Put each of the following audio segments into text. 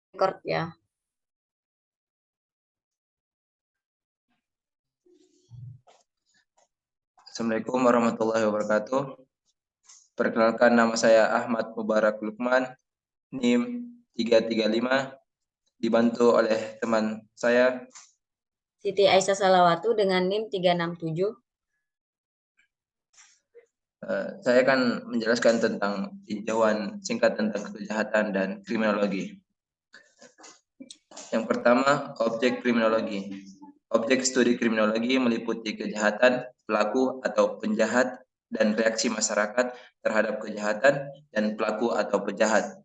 Record ya. Assalamualaikum warahmatullahi wabarakatuh. Perkenalkan, nama saya Ahmad Mubarak Lukman, NIM 335, dibantu oleh teman saya. Siti Aisyah Salawatu dengan NIM 367. Saya akan menjelaskan tentang tinjauan singkat tentang kejahatan dan kriminologi. Yang pertama, objek kriminologi. Objek studi kriminologi meliputi kejahatan, pelaku atau penjahat, dan reaksi masyarakat terhadap kejahatan dan pelaku atau penjahat.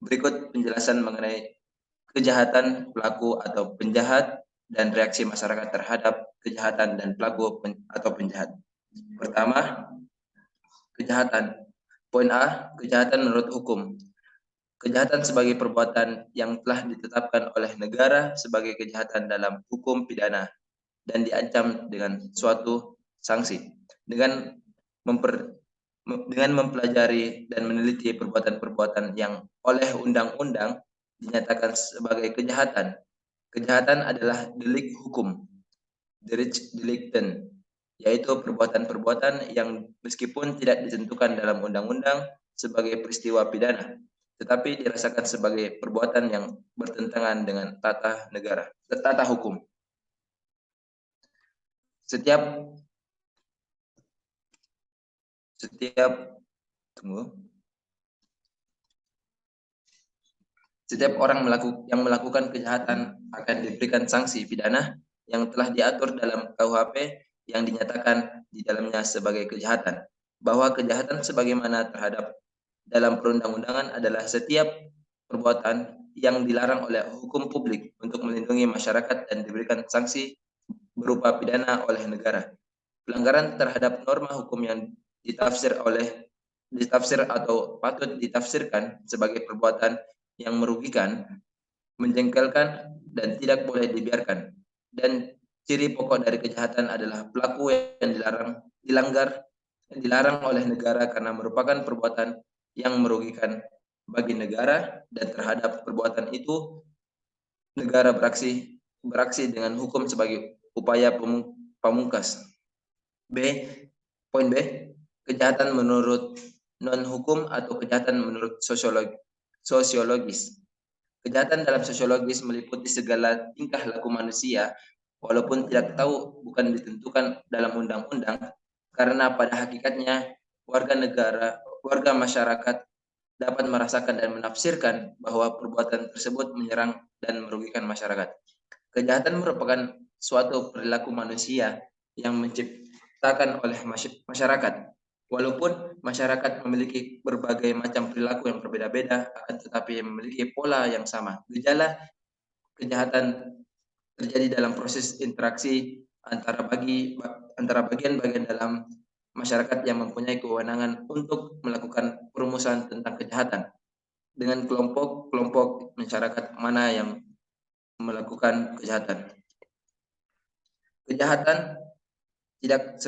Berikut penjelasan mengenai kejahatan, pelaku atau penjahat, dan reaksi masyarakat terhadap kejahatan dan pelaku atau penjahat. Pertama, kejahatan. Poin A, kejahatan menurut hukum. Kejahatan sebagai perbuatan yang telah ditetapkan oleh negara sebagai kejahatan dalam hukum pidana dan diancam dengan suatu sanksi. Dengan mempelajari dan meneliti perbuatan-perbuatan yang oleh undang-undang dinyatakan sebagai kejahatan. Kejahatan adalah delik hukum, Rechtsdelikten, yaitu perbuatan-perbuatan yang meskipun tidak ditentukan dalam undang-undang sebagai peristiwa pidana, tetapi dirasakan sebagai perbuatan yang bertentangan dengan tata hukum. Setiap orang yang melakukan kejahatan akan diberikan sanksi pidana yang telah diatur dalam KUHP yang dinyatakan di dalamnya sebagai kejahatan. Bahwa kejahatan sebagaimana terhadap dalam perundang-undangan adalah setiap perbuatan yang dilarang oleh hukum publik untuk melindungi masyarakat dan diberikan sanksi berupa pidana oleh negara. Pelanggaran terhadap norma hukum yang ditafsir atau patut ditafsirkan sebagai perbuatan yang merugikan, menjengkelkan, dan tidak boleh dibiarkan. Dan ciri pokok dari kejahatan adalah pelaku yang dilarang oleh negara karena merupakan perbuatan yang merugikan bagi negara, dan terhadap perbuatan itu negara beraksi dengan hukum sebagai upaya pamungkas. Poin B, kejahatan menurut non-hukum atau kejahatan menurut sosiologis. Kejahatan dalam sosiologis meliputi segala tingkah laku manusia, walaupun tidak tahu bukan ditentukan dalam undang-undang, karena pada hakikatnya warga masyarakat dapat merasakan dan menafsirkan bahwa perbuatan tersebut menyerang dan merugikan masyarakat. Kejahatan merupakan suatu perilaku manusia yang menciptakan oleh masyarakat. Walaupun masyarakat memiliki berbagai macam perilaku yang berbeda-beda, akan tetapi memiliki pola yang sama. Gejala kejahatan terjadi dalam proses interaksi antara bagian-bagian dalam masyarakat yang mempunyai kewenangan untuk melakukan perumusan tentang kejahatan dengan kelompok-kelompok masyarakat mana yang melakukan kejahatan. Kejahatan tidak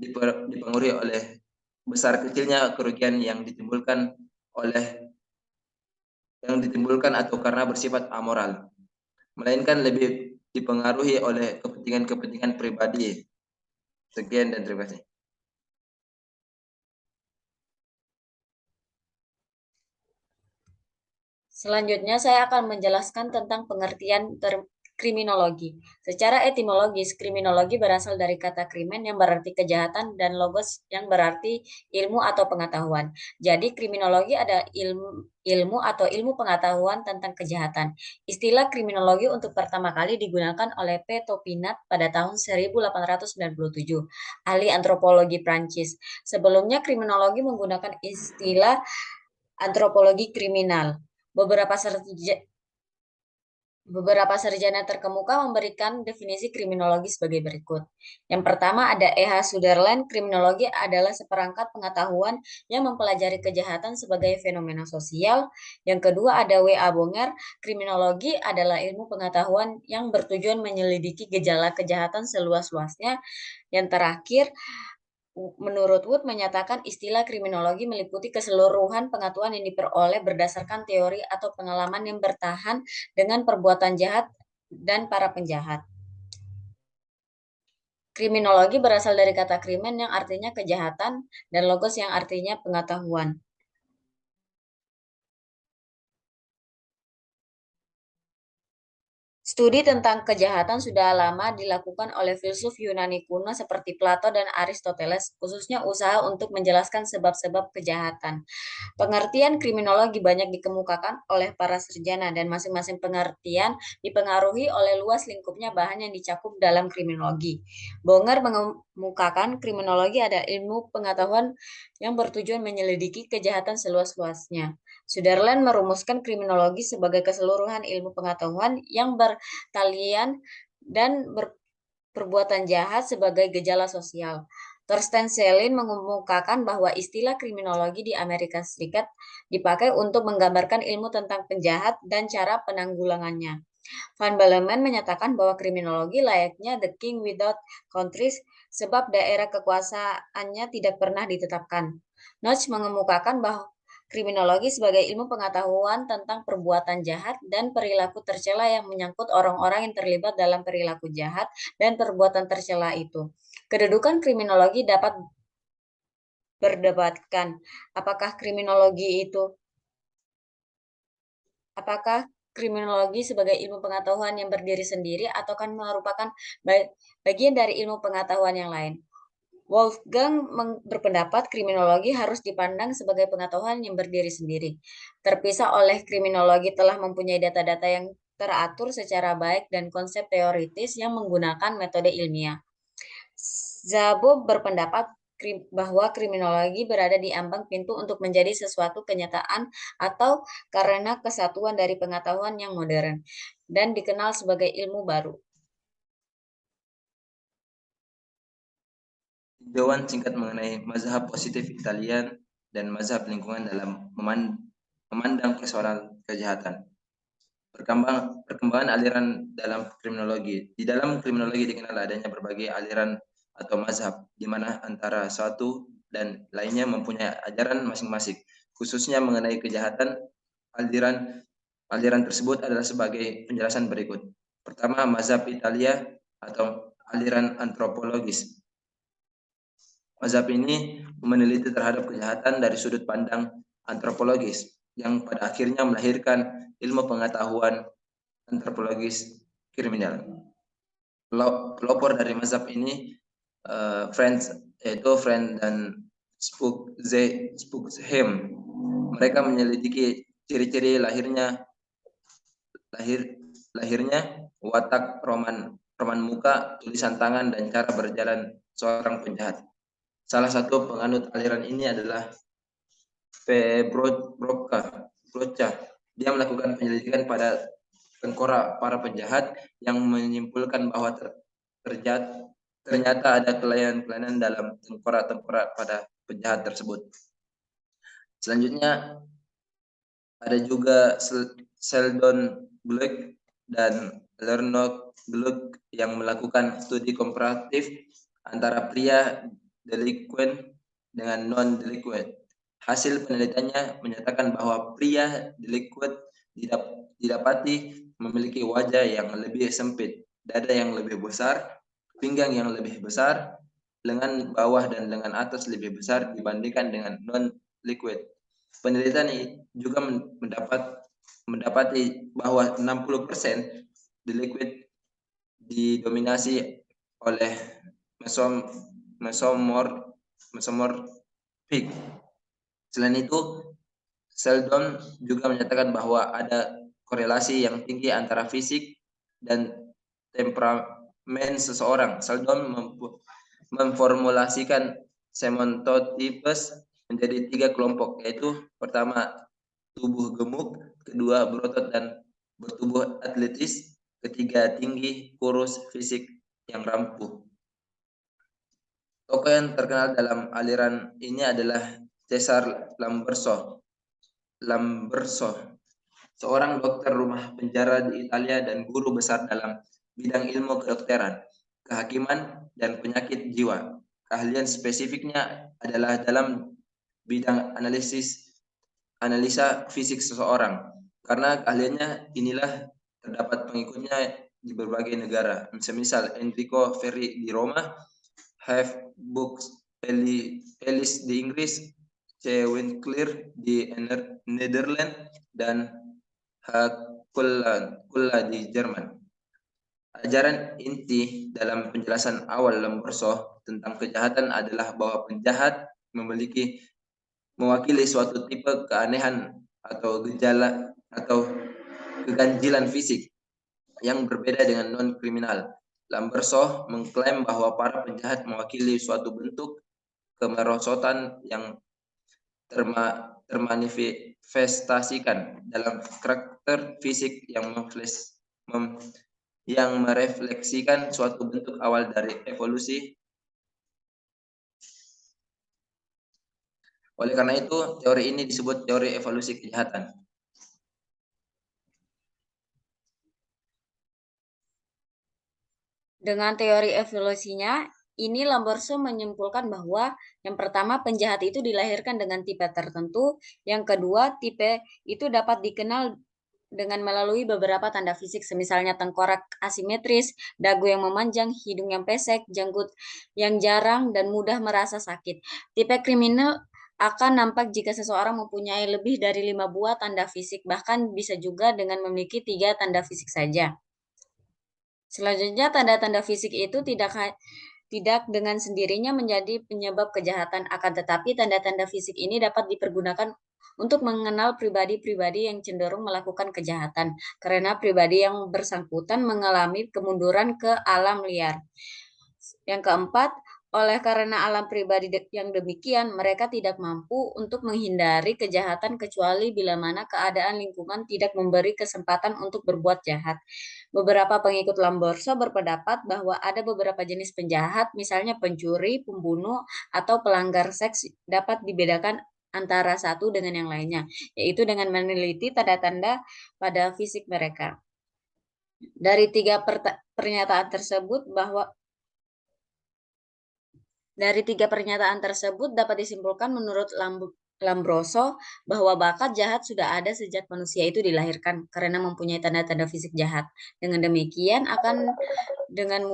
dipengaruhi oleh besar kecilnya kerugian yang ditimbulkan atau karena bersifat amoral, melainkan lebih dipengaruhi oleh kepentingan pribadi. Sekian dan terima kasih. Selanjutnya saya akan menjelaskan tentang pengertian kriminologi. Secara etimologis, kriminologi berasal dari kata krimen yang berarti kejahatan dan logos yang berarti ilmu atau pengetahuan. Jadi kriminologi ada ilmu atau ilmu pengetahuan tentang kejahatan. Istilah kriminologi untuk pertama kali digunakan oleh P. Topinat pada tahun 1897, ahli antropologi Prancis. Sebelumnya kriminologi menggunakan istilah antropologi kriminal. Beberapa sarjana terkemuka memberikan definisi kriminologi sebagai berikut. Yang pertama ada E.H. Sutherland, kriminologi adalah seperangkat pengetahuan yang mempelajari kejahatan sebagai fenomena sosial. Yang kedua ada W.A. Bonger, kriminologi adalah ilmu pengetahuan yang bertujuan menyelidiki gejala kejahatan seluas-luasnya. Yang terakhir Menurut Wood menyatakan istilah kriminologi meliputi keseluruhan pengetahuan yang diperoleh berdasarkan teori atau pengalaman yang bertahan dengan perbuatan jahat dan para penjahat. Kriminologi berasal dari kata krimen yang artinya kejahatan dan logos yang artinya pengetahuan. Studi tentang kejahatan sudah lama dilakukan oleh filsuf Yunani kuno seperti Plato dan Aristoteles, khususnya usaha untuk menjelaskan sebab-sebab kejahatan. Pengertian kriminologi banyak dikemukakan oleh para sarjana dan masing-masing pengertian dipengaruhi oleh luas lingkupnya bahan yang dicakup dalam kriminologi. Bonger mengemukakan kriminologi ada ilmu pengetahuan yang bertujuan menyelidiki kejahatan seluas-luasnya. Sutherland merumuskan kriminologi sebagai keseluruhan ilmu pengetahuan yang bertalian dan perbuatan jahat sebagai gejala sosial. Thorsten Selin mengemukakan bahwa istilah kriminologi di Amerika Serikat dipakai untuk menggambarkan ilmu tentang penjahat dan cara penanggulangannya. Van Belleman menyatakan bahwa kriminologi layaknya The King Without Countries sebab daerah kekuasaannya tidak pernah ditetapkan. Notch mengemukakan bahwa kriminologi sebagai ilmu pengetahuan tentang perbuatan jahat dan perilaku tercela yang menyangkut orang-orang yang terlibat dalam perilaku jahat dan perbuatan tercela itu. Kedudukan kriminologi dapat berdebatkan. Apakah kriminologi itu Apakah kriminologi sebagai ilmu pengetahuan yang berdiri sendiri atau kan merupakan bagian dari ilmu pengetahuan yang lain? Wolfgang berpendapat kriminologi harus dipandang sebagai pengetahuan yang berdiri sendiri, terpisah oleh kriminologi telah mempunyai data-data yang teratur secara baik dan konsep teoritis yang menggunakan metode ilmiah. Szabo berpendapat bahwa kriminologi berada di ambang pintu untuk menjadi sesuatu kenyataan atau karena kesatuan dari pengetahuan yang modern dan dikenal sebagai ilmu baru. Tinjauan singkat mengenai mazhab positif Italian dan mazhab lingkungan dalam memandang persoalan kejahatan. Perkembangan aliran dalam kriminologi. Di dalam kriminologi dikenal adanya berbagai aliran atau mazhab, di mana antara satu dan lainnya mempunyai ajaran masing-masing. Khususnya mengenai kejahatan, aliran tersebut adalah sebagai penjelasan berikut. Pertama, mazhab Italia atau aliran antropologis. Mazhab ini meneliti terhadap kejahatan dari sudut pandang antropologis, yang pada akhirnya melahirkan ilmu pengetahuan antropologis kriminal. Pelopor dari mazhab ini yaitu Friend dan Spugzheim. Mereka menyelidiki ciri-ciri lahirnya watak roman muka, tulisan tangan, dan cara berjalan seorang penjahat. Salah satu penganut aliran ini adalah P. Broca. Dia melakukan penyelidikan pada tengkorak para penjahat yang menyimpulkan bahwa ternyata ada kelainan-kelainan dalam tengkorak-tengkorak pada penjahat tersebut. Selanjutnya ada juga Sheldon Gluck dan Leonard Gluck yang melakukan studi komparatif antara pria delinquent dengan non-delinquent. Hasil penelitiannya menyatakan bahwa pria delinquent didapati memiliki wajah yang lebih sempit, dada yang lebih besar, pinggang yang lebih besar, lengan bawah dan lengan atas lebih besar dibandingkan dengan non-liquid. Penelitian juga mendapati bahwa 60% delinquent didominasi oleh mesomorphic. Selain itu, Sheldon juga menyatakan bahwa ada korelasi yang tinggi antara fisik dan temperamen seseorang. Sheldon memformulasikan semontotipes menjadi 3 kelompok, yaitu pertama tubuh gemuk, kedua berotot dan bertubuh atletis, ketiga tinggi, kurus, fisik yang rampung. Tokoh yang terkenal dalam aliran ini adalah Cesare Lamberto, seorang dokter rumah penjara di Italia dan guru besar dalam bidang ilmu kedokteran, kehakiman, dan penyakit jiwa. keahlian spesifiknya adalah dalam bidang analisa fisik seseorang. Karena keahliannya inilah terdapat pengikutnya di berbagai negara. Semisal Enrico Ferri di Roma, Have Books Ellis di Inggris, C. Winkler di Netherlands, dan H. Kulla di Jerman. Ajaran inti dalam penjelasan awal Lombroso tentang kejahatan adalah bahwa penjahat mewakili suatu tipe keanehan atau gejala atau keganjilan fisik yang berbeda dengan non-kriminal. Lombroso mengklaim bahwa para penjahat mewakili suatu bentuk kemerosotan yang termanifestasikan dalam karakter fisik yang merefleksikan suatu bentuk awal dari evolusi. Oleh karena itu, teori ini disebut teori evolusi kejahatan. Dengan teori evolusinya, ini Lamberso menyimpulkan bahwa yang pertama penjahat itu dilahirkan dengan tipe tertentu, yang kedua tipe itu dapat dikenal dengan melalui beberapa tanda fisik, semisalnya tengkorak asimetris, dagu yang memanjang, hidung yang pesek, janggut yang jarang, dan mudah merasa sakit. Tipe kriminal akan nampak jika seseorang mempunyai lebih dari 5 buah tanda fisik, bahkan bisa juga dengan memiliki 3 tanda fisik saja. Selanjutnya, tanda-tanda fisik itu tidak dengan sendirinya menjadi penyebab kejahatan, akan tetapi tanda-tanda fisik ini dapat dipergunakan untuk mengenal pribadi-pribadi yang cenderung melakukan kejahatan, karena pribadi yang bersangkutan mengalami kemunduran ke alam liar. Yang keempat, oleh karena alam pribadi yang demikian, mereka tidak mampu untuk menghindari kejahatan kecuali bila mana keadaan lingkungan tidak memberi kesempatan untuk berbuat jahat. Beberapa pengikut Lamborso berpendapat bahwa ada beberapa jenis penjahat, misalnya pencuri, pembunuh, atau pelanggar seks dapat dibedakan antara satu dengan yang lainnya, yaitu dengan meneliti tanda-tanda pada fisik mereka. Dari tiga pernyataan tersebut dapat disimpulkan menurut Lombroso bahwa bakat jahat sudah ada sejak manusia itu dilahirkan karena mempunyai tanda-tanda fisik jahat. Dengan demikian akan dengan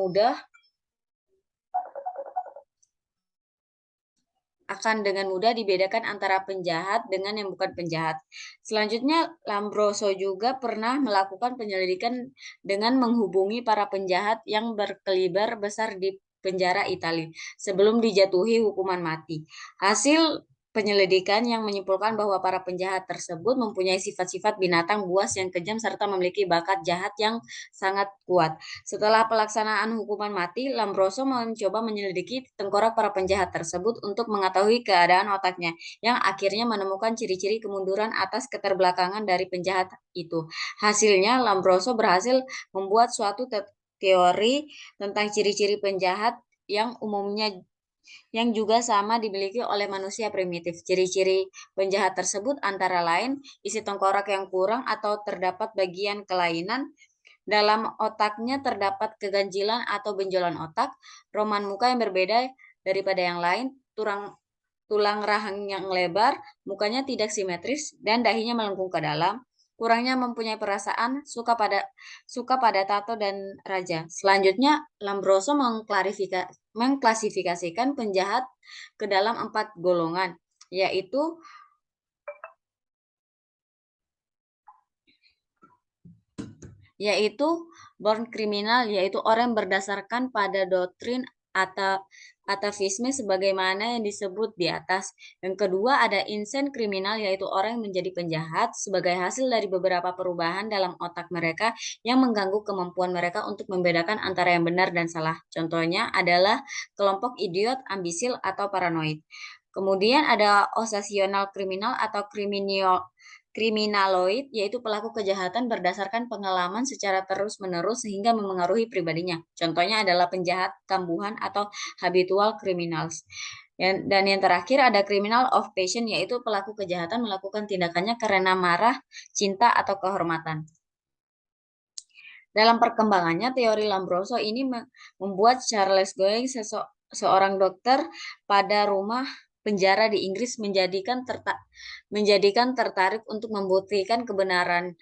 mudah dibedakan antara penjahat dengan yang bukan penjahat. Selanjutnya, Lombroso juga pernah melakukan penyelidikan dengan menghubungi para penjahat yang berkelibar besar di penjara Italia sebelum dijatuhi hukuman mati. Hasil penyelidikan yang menyimpulkan bahwa para penjahat tersebut mempunyai sifat-sifat binatang buas yang kejam serta memiliki bakat jahat yang sangat kuat. Setelah pelaksanaan hukuman mati, Lombroso mencoba menyelidiki tengkorak para penjahat tersebut untuk mengetahui keadaan otaknya, yang akhirnya menemukan ciri-ciri kemunduran atas keterbelakangan dari penjahat itu. Hasilnya, Lombroso berhasil membuat suatu teori tentang ciri-ciri penjahat yang umumnya yang juga sama dimiliki oleh manusia primitif. Ciri-ciri penjahat tersebut antara lain isi tengkorak yang kurang atau terdapat bagian kelainan, dalam otaknya terdapat keganjilan atau benjolan otak, roman muka yang berbeda daripada yang lain, tulang rahang yang lebar, mukanya tidak simetris, dan dahinya melengkung ke dalam. Kurangnya mempunyai perasaan, suka pada tato dan raja. Selanjutnya, Lombroso mengklasifikasikan penjahat ke dalam 4 golongan, yaitu born criminal, yaitu orang berdasarkan pada doktrin atavisme sebagaimana yang disebut di atas. Yang kedua ada insane kriminal, yaitu orang yang menjadi penjahat sebagai hasil dari beberapa perubahan dalam otak mereka yang mengganggu kemampuan mereka untuk membedakan antara yang benar dan salah. Contohnya adalah kelompok idiot, ambisil, atau paranoid. Kemudian ada obsesional kriminal atau kriminaloid, yaitu pelaku kejahatan berdasarkan pengalaman secara terus-menerus sehingga memengaruhi pribadinya. Contohnya adalah penjahat kambuhan atau habitual criminals. Dan yang terakhir ada criminal of passion, yaitu pelaku kejahatan melakukan tindakannya karena marah, cinta, atau kehormatan. Dalam perkembangannya, teori Lombroso ini membuat Charles Goering seorang dokter pada rumah penjara di Inggris menjadikan tertarik untuk membuktikan kebenarannya.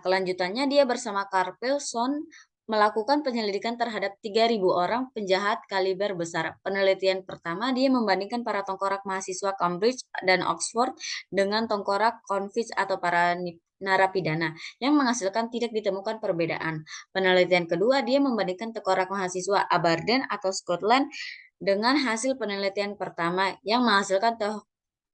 Kelanjutannya, dia bersama Carpelson melakukan penyelidikan terhadap 3.000 orang penjahat kaliber besar. Penelitian pertama, dia membandingkan para tengkorak mahasiswa Cambridge dan Oxford dengan tengkorak convicts atau para narapidana yang menghasilkan tidak ditemukan perbedaan. Penelitian kedua, dia membandingkan tengkorak mahasiswa Aberdeen atau Scotland dengan hasil penelitian pertama yang menghasilkan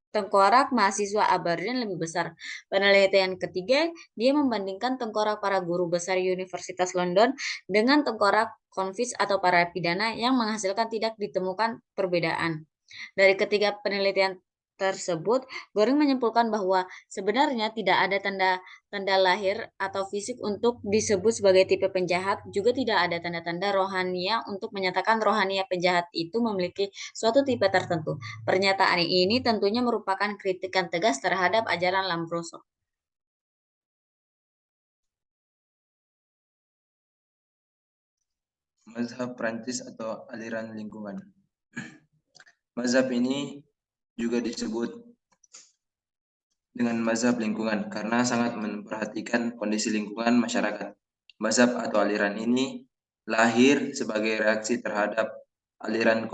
tengkorak mahasiswa Aberdeen lebih besar. Penelitian ketiga, dia membandingkan tengkorak para guru besar Universitas London dengan tengkorak convicts atau para pidana yang menghasilkan tidak ditemukan perbedaan. Dari ketiga penelitian tersebut, Goring menyimpulkan bahwa sebenarnya tidak ada tanda lahir atau fisik untuk disebut sebagai tipe penjahat, juga tidak ada tanda-tanda rohania untuk menyatakan rohania penjahat itu memiliki suatu tipe tertentu. Pernyataan ini tentunya merupakan kritikan tegas terhadap ajaran Lombroso. Mazhab Prancis atau aliran lingkungan. Mazhab ini juga disebut dengan mazhab lingkungan karena sangat memperhatikan kondisi lingkungan masyarakat. Mazhab atau aliran ini lahir sebagai reaksi terhadap aliran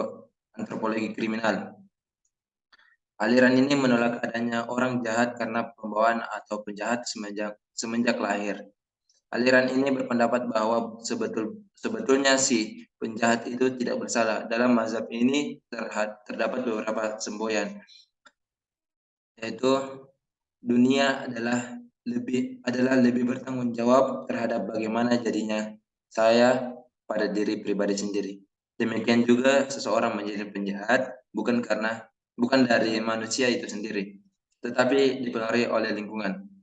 antropologi kriminal. Aliran ini menolak adanya orang jahat karena pembawaan atau penjahat semenjak lahir. Aliran ini berpendapat bahwa sebetulnya si penjahat itu tidak bersalah. Dalam mazhab ini terdapat beberapa semboyan, yaitu dunia adalah lebih bertanggung jawab terhadap bagaimana jadinya saya pada diri pribadi sendiri. Demikian juga seseorang menjadi penjahat bukan dari manusia itu sendiri, tetapi dipengaruhi oleh lingkungan.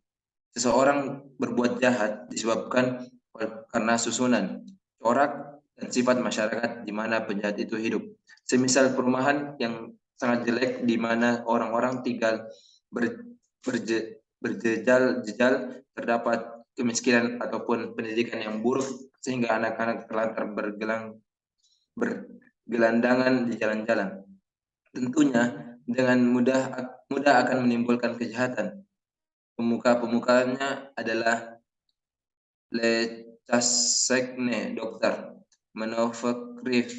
Seseorang berbuat jahat disebabkan karena susunan, corak, dan sifat masyarakat di mana penjahat itu hidup. Semisal perumahan yang sangat jelek di mana orang-orang tinggal berjejal, terdapat kemiskinan ataupun pendidikan yang buruk sehingga anak-anak terlantar bergelandangan di jalan-jalan. Tentunya dengan mudah akan menimbulkan kejahatan. Pemuka-pemukanya adalah Le Chassegne, dokter, Manouffrir,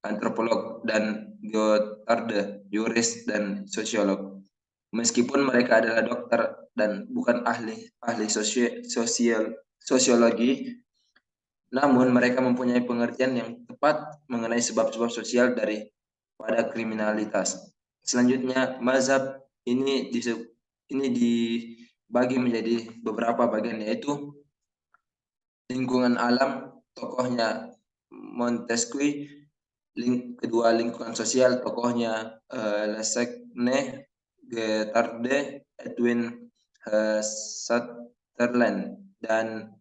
antropolog, dan Guattard, juris dan sosiolog. Meskipun mereka adalah dokter dan bukan ahli sosiologi, namun mereka mempunyai pengertian yang tepat mengenai sebab-sebab sosial pada kriminalitas. Selanjutnya, mazhab ini dibagi menjadi beberapa bagian, yaitu lingkungan alam, tokohnya Montesquieu, kedua lingkungan sosial, tokohnya Lessegne, Guattard, Edwin Sutherland, dan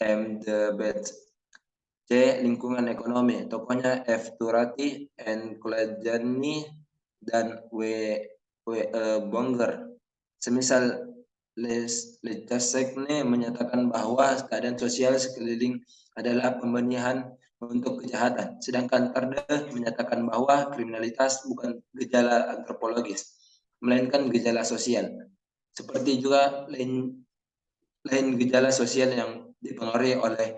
M. de Beth. C. Lingkungan ekonomi, tokohnya F. Turati, N. Kulajani, dan W. Bonger. Semisal Lechasegne menyatakan bahwa keadaan sosial sekeliling adalah pembenihan untuk kejahatan, sedangkan Tarde menyatakan bahwa kriminalitas bukan gejala antropologis, melainkan gejala sosial. Seperti juga lain gejala sosial yang dipengaruhi oleh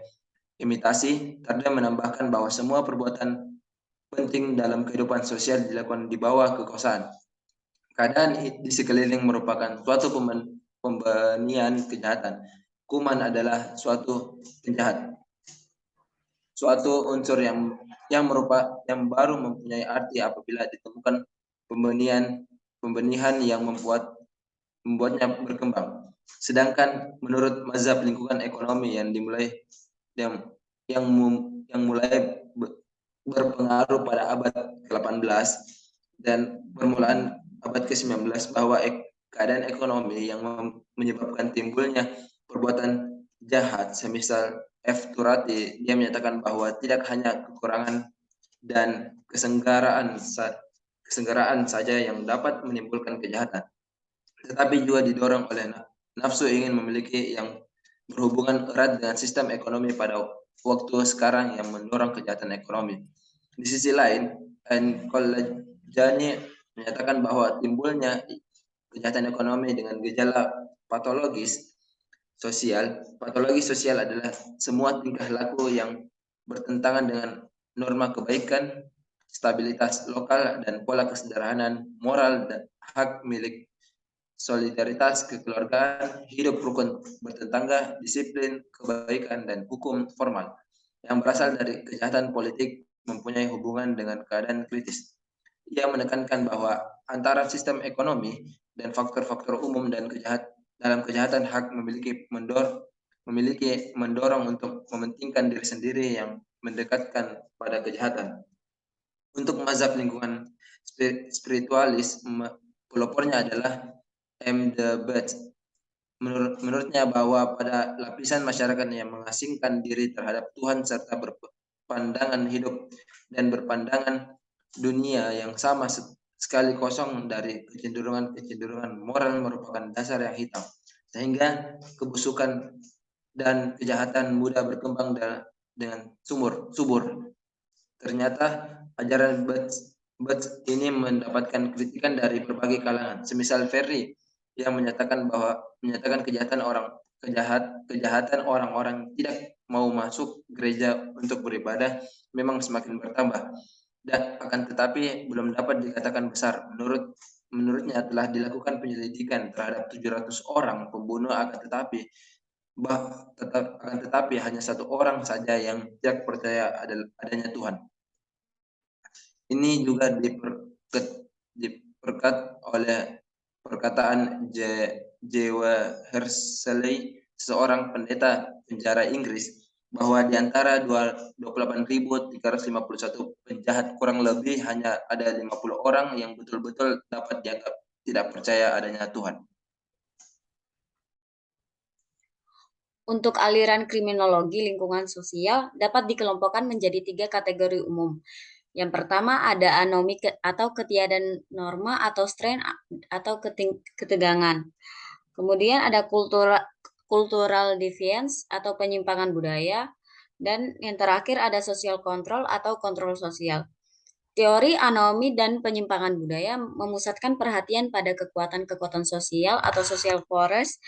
imitasi, Tarde menambahkan bahwa semua perbuatan penting dalam kehidupan sosial dilakukan di bawah kekuasaan. Keadaan di sekeliling merupakan suatu pembenihan kejahatan. Kuman adalah suatu penjahat, suatu unsur yang baru mempunyai arti apabila ditemukan pembenihan yang membuatnya berkembang. Sedangkan menurut mazhab lingkungan ekonomi yang mulai berpengaruh pada abad ke-18 dan permulaan abad ke-19 bahwa keadaan ekonomi yang menyebabkan timbulnya perbuatan jahat, semisal F. Turati, dia menyatakan bahwa tidak hanya kekurangan dan kesenggaraan saja yang dapat menimbulkan kejahatan, tetapi juga didorong oleh nafsu ingin memiliki yang berhubungan erat dengan sistem ekonomi pada waktu sekarang yang mendorong kejahatan ekonomi. Di sisi lain, Kolajani menyatakan bahwa timbulnya kejahatan ekonomi dengan gejala patologis sosial. Patologi sosial adalah semua tingkah laku yang bertentangan dengan norma kebaikan, stabilitas lokal, dan pola kesederhanaan moral dan hak milik, solidaritas, kekeluargaan, hidup rukun bertetangga, disiplin, kebaikan, dan hukum formal yang berasal dari kejahatan politik mempunyai hubungan dengan keadaan kritis. Ia menekankan bahwa antara sistem ekonomi dan faktor-faktor umum dan dalam kejahatan hak memiliki mendorong untuk mementingkan diri sendiri yang mendekatkan pada kejahatan. Untuk mazhab lingkungan spiritualis, pelopornya adalah M. The Beth. Menurutnya bahwa pada lapisan masyarakat yang mengasingkan diri terhadap Tuhan serta berpandangan hidup dan berpandangan dunia yang sama sekali kosong dari kecenderungan moral merupakan dasar yang hitam, sehingga kebusukan dan kejahatan mudah berkembang dengan subur. Ternyata ajaran Butts ini mendapatkan kritikan dari berbagai kalangan. Semisal Ferry yang menyatakan kejahatan orang-orang tidak mau masuk gereja untuk beribadah memang semakin bertambah. Dan akan tetapi belum dapat dikatakan besar. Menurutnya telah dilakukan penyelidikan terhadap 700 orang pembunuh, akan tetapi hanya satu orang saja yang tidak percaya adanya Tuhan. Ini juga diperkat oleh perkataan J.W. Herseley, seorang pendeta penjara Inggris, bahwa di antara 28.351 penjahat kurang lebih hanya ada 50 orang yang betul-betul dapat dianggap tidak percaya adanya Tuhan. Untuk aliran kriminologi lingkungan sosial dapat dikelompokkan menjadi 3 kategori umum. Yang pertama ada anomi atau ketiadaan norma atau strain atau ketegangan. Kemudian ada cultural deviance atau penyimpangan budaya. Dan yang terakhir ada social control atau kontrol sosial. Teori anomi dan penyimpangan budaya memusatkan perhatian pada kekuatan-kekuatan sosial atau social force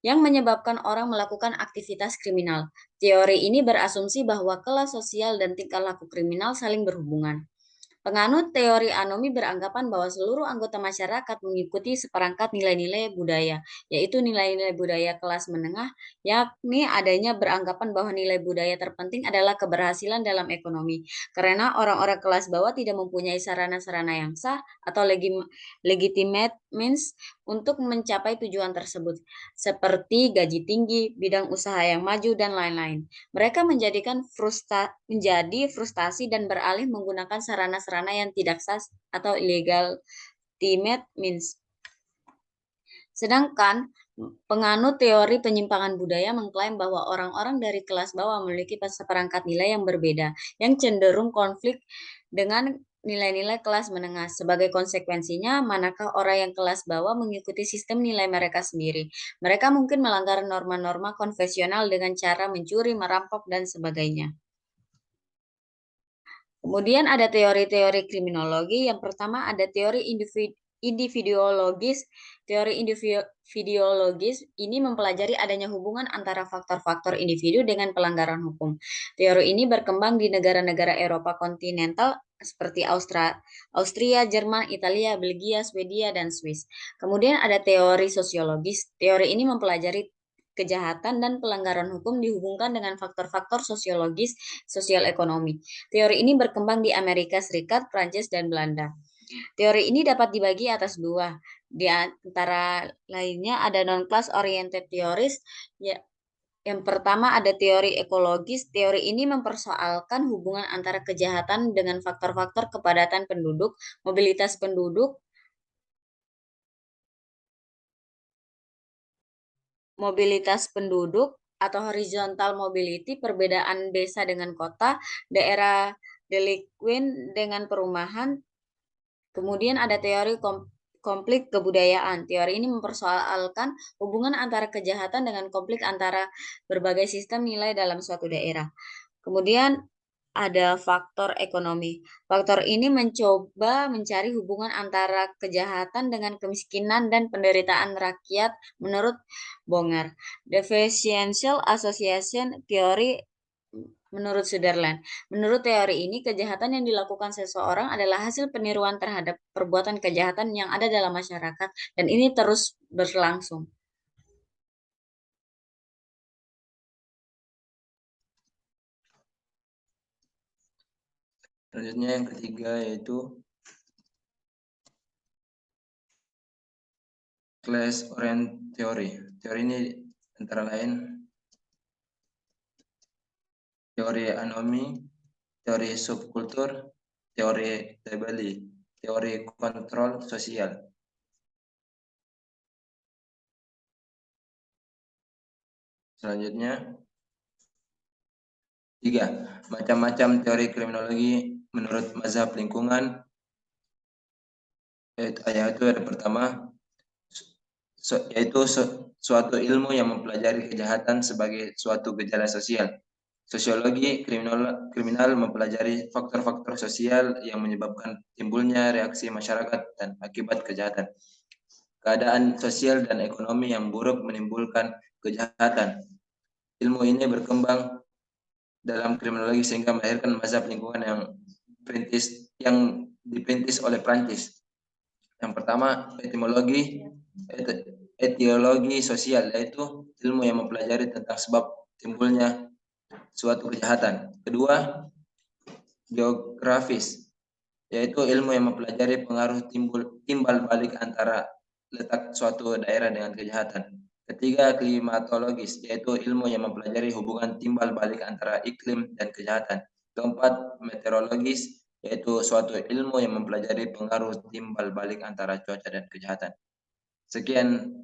yang menyebabkan orang melakukan aktivitas kriminal. Teori ini berasumsi bahwa kelas sosial dan tingkah laku kriminal saling berhubungan. Penganut teori anomi beranggapan bahwa seluruh anggota masyarakat mengikuti seperangkat nilai-nilai budaya, yaitu nilai-nilai budaya kelas menengah, yakni adanya beranggapan bahwa nilai budaya terpenting adalah keberhasilan dalam ekonomi, karena orang-orang kelas bawah tidak mempunyai sarana-sarana yang sah atau legitimate means untuk mencapai tujuan tersebut, seperti gaji tinggi, bidang usaha yang maju, dan lain-lain. Mereka menjadi frustasi dan beralih menggunakan sarana-sarana yang tidak sah atau illegal legitimate means. Sedangkan penganut teori penyimpangan budaya mengklaim bahwa orang-orang dari kelas bawah memiliki seperangkat nilai yang berbeda, yang cenderung konflik dengan nilai-nilai kelas menengah. Sebagai konsekuensinya, manakah orang yang kelas bawah mengikuti sistem nilai mereka sendiri. Mereka mungkin melanggar norma-norma konvensional dengan cara mencuri, merampok, dan sebagainya. Kemudian ada teori-teori kriminologi. Yang pertama ada teori individuologis. Teori individuologis ini mempelajari adanya hubungan antara faktor-faktor individu dengan pelanggaran hukum. Teori ini berkembang di negara-negara Eropa kontinental seperti Austria, Jerman, Italia, Belgia, Swedia, dan Swiss. Kemudian ada teori sosiologis. Teori ini mempelajari kejahatan dan pelanggaran hukum dihubungkan dengan faktor-faktor sosiologis, sosial ekonomi. Teori ini berkembang di Amerika Serikat, Prancis, dan Belanda. Teori ini dapat dibagi atas dua. Di antara lainnya ada non-class oriented theories. Yang pertama ada teori ekologis. Teori ini mempersoalkan hubungan antara kejahatan dengan faktor-faktor kepadatan penduduk, mobilitas penduduk atau horizontal mobility, perbedaan desa dengan kota, daerah delinquent dengan perumahan. Kemudian ada teori konflik kebudayaan. Teori ini mempersoalkan hubungan antara kejahatan dengan konflik antara berbagai sistem nilai dalam suatu daerah. Kemudian ada faktor ekonomi. Faktor ini mencoba mencari hubungan antara kejahatan dengan kemiskinan dan penderitaan rakyat menurut Bonger. Deficiential Association Theory menurut Sutherland. Menurut teori ini, kejahatan yang dilakukan seseorang adalah hasil peniruan terhadap perbuatan kejahatan yang ada dalam masyarakat, dan ini terus berlangsung. Selanjutnya yang ketiga yaitu class orient theory. Teori ini antara lain teori anomi, teori subkultur, teori Tebeli, teori kontrol sosial. Selanjutnya, 3. Macam-macam teori kriminologi menurut mazhab lingkungan. Yaitu ada pertama, yaitu suatu ilmu yang mempelajari kejahatan sebagai suatu gejala sosial. Sosiologi kriminal mempelajari faktor-faktor sosial yang menyebabkan timbulnya reaksi masyarakat dan akibat kejahatan. Keadaan sosial dan ekonomi yang buruk menimbulkan kejahatan. Ilmu ini berkembang dalam kriminologi sehingga melahirkan mazhab lingkungan yang diperintis oleh Prancis. Yang pertama, etiologi sosial, yaitu ilmu yang mempelajari tentang sebab timbulnya suatu kejahatan. Kedua, geografis, yaitu ilmu yang mempelajari pengaruh timbal balik antara letak suatu daerah dengan kejahatan. Ketiga, klimatologis, yaitu ilmu yang mempelajari hubungan timbal balik antara iklim dan kejahatan. Keempat, meteorologis, yaitu suatu ilmu yang mempelajari pengaruh timbal balik antara cuaca dan kejahatan. Sekian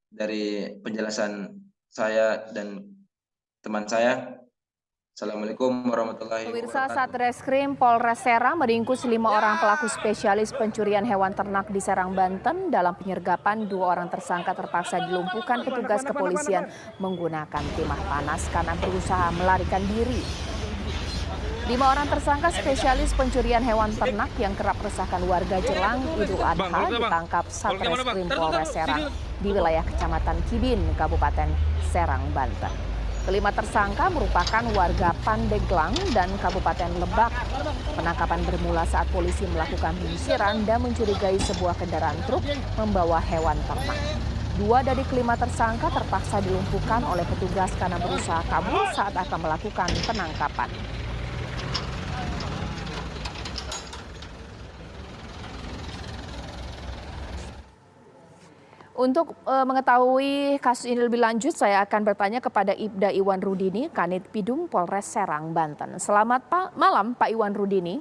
dari penjelasan saya dan teman saya. Assalamualaikum warahmatullahi Pemirsa, wabarakatuh. Satreskrim Polres Serang meringkus 5 orang pelaku spesialis pencurian hewan ternak di Serang, Banten. Dalam penyergapan, 2 orang tersangka terpaksa dilumpuhkan petugas kepolisian menggunakan timah panas karena berusaha melarikan diri. 5 orang tersangka spesialis pencurian hewan ternak yang kerap resahkan warga jelang Idul Adha ditangkap Satreskrim Polres Serang di wilayah Kecamatan Kibin, Kabupaten Serang, Banten. Kelima tersangka merupakan warga Pandeglang dan Kabupaten Lebak. Penangkapan bermula saat polisi melakukan penyisiran dan mencurigai sebuah kendaraan truk membawa hewan ternak. 2 dari kelima tersangka terpaksa dilumpuhkan oleh petugas karena berusaha kabur saat akan melakukan penangkapan. Untuk mengetahui kasus ini lebih lanjut, saya akan bertanya kepada Ibda Iwan Rudini, Kanit Pidum Polres Serang, Banten. Selamat malam, Pak Iwan Rudini.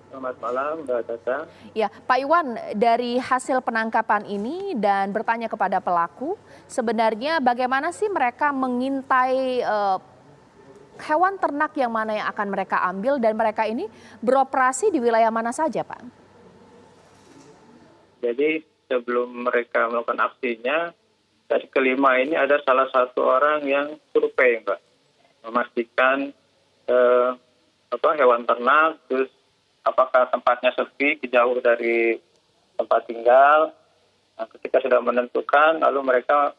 Selamat malam, Mbak Tata. Ya, Pak Iwan, dari hasil penangkapan ini dan bertanya kepada pelaku, sebenarnya bagaimana sih mereka mengintai hewan ternak yang mana yang akan mereka ambil, dan mereka ini beroperasi di wilayah mana saja, Pak? Jadi sebelum mereka melakukan aksinya, dari kelima ini ada salah satu orang yang survei, Mbak, memastikan hewan ternak, terus apakah tempatnya sepi, jauh dari tempat tinggal. Nah, ketika sudah menentukan, lalu mereka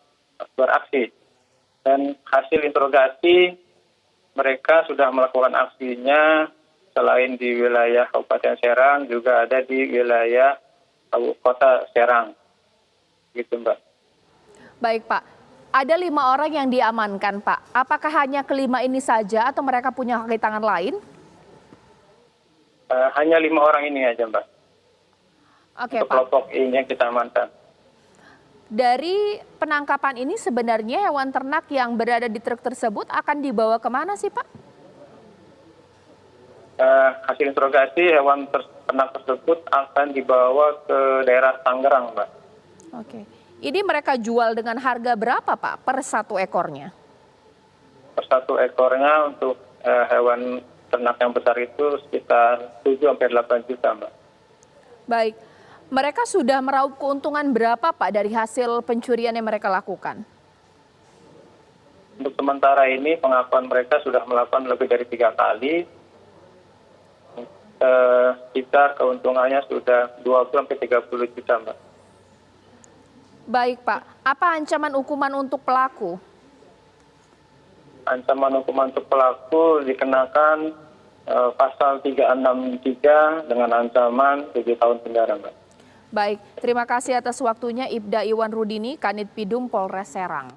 beraksi. Dan hasil interogasi, mereka sudah melakukan aksinya selain di wilayah Kabupaten Serang, juga ada di wilayah Kota Serang, gitu, Mbak. Baik, Pak. Ada 5 orang yang diamankan, Pak. Apakah hanya kelima ini saja atau mereka punya kaki tangan lain? Hanya 5 orang ini aja, Mbak. Oke, Untuk Pak. kelompok ini yang kita amankan. Dari penangkapan ini sebenarnya hewan ternak yang berada di truk tersebut akan dibawa kemana sih, Pak? Hasil interogasi hewan ternak tersebut akan dibawa ke daerah Tangerang, Mbak. Oke. Ini mereka jual dengan harga berapa, Pak, per satu ekornya? Per satu ekornya untuk hewan ternak yang besar itu sekitar 7-8 juta, Mbak. Baik. Mereka sudah meraup keuntungan berapa, Pak, dari hasil pencurian yang mereka lakukan? Untuk sementara ini pengakuan mereka sudah melakukan lebih dari 3 kali. Sekitar keuntungannya sudah 20-30 juta, Mbak. Baik Pak, apa ancaman hukuman untuk pelaku? Ancaman hukuman untuk pelaku dikenakan pasal 363 dengan ancaman 7 tahun penjara, Mbak. Baik, terima kasih atas waktunya Ibda Iwan Rudini, Kanit Pidum Polres Serang.